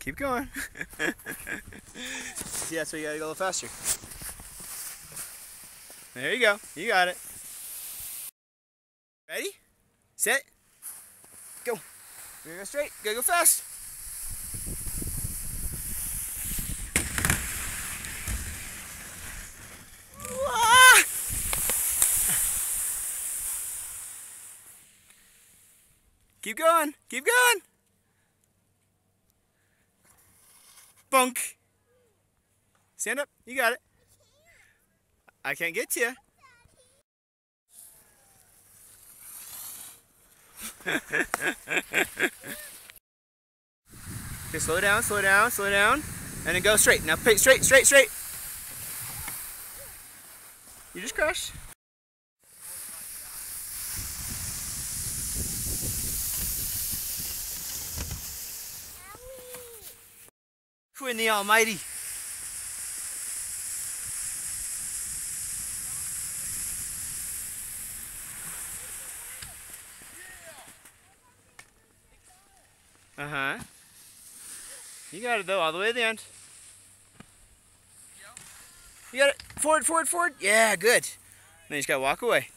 Keep going. See, that's why you gotta go a little faster. There you go. You got it. Ready? Set. Go. We're gonna go straight. Gotta go fast. Ah! Keep going. Keep going. Bunk. Stand up. You got it. I can't get to you. Okay, slow down, slow down, slow down. And then go straight. Now straight, straight, straight. You just crashed. Who in the almighty? Uh-huh. You got it though, all the way to the end. You got it. Forward, forward, forward. Yeah, good. Then you just gotta walk away.